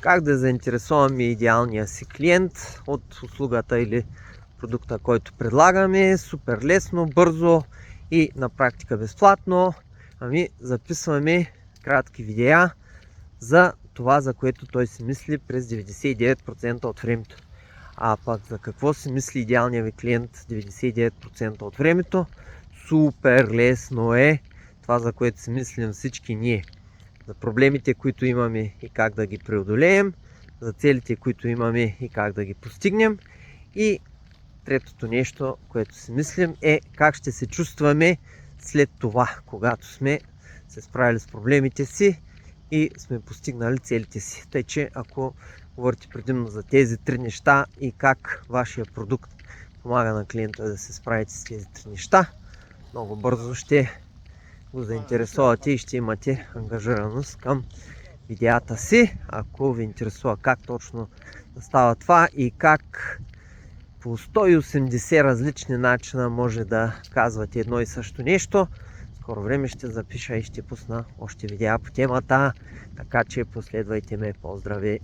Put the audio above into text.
Как да заинтересуваме идеалния си клиент от услугата или продукта, който предлагаме. Супер лесно, бързо и на практика безплатно. Записваме кратки видеа за това, за което той си мисли през 99% от времето. А пък за какво си мисли идеалният ви клиент 99% от времето? Супер лесно е това, за което си мислим всички ние. За проблемите, които имаме и как да ги преодолеем, за целите, които имаме и как да ги постигнем. И третото нещо, което си мислим, е как ще се чувстваме след това, когато сме се справили с проблемите си и сме постигнали целите си. Тъй, че ако говорите предимно за тези три неща и как вашия продукт помага на клиента да се справите с тези три неща, много бързо ще го заинтересувате и ще имате ангажираност към видеята си. Ако ви интересува как точно да става това и как по 180 различни начина може да казвате едно и също нещо, скоро време ще запиша и ще пусна още видеа по темата, така че последвайте ме. Поздрави!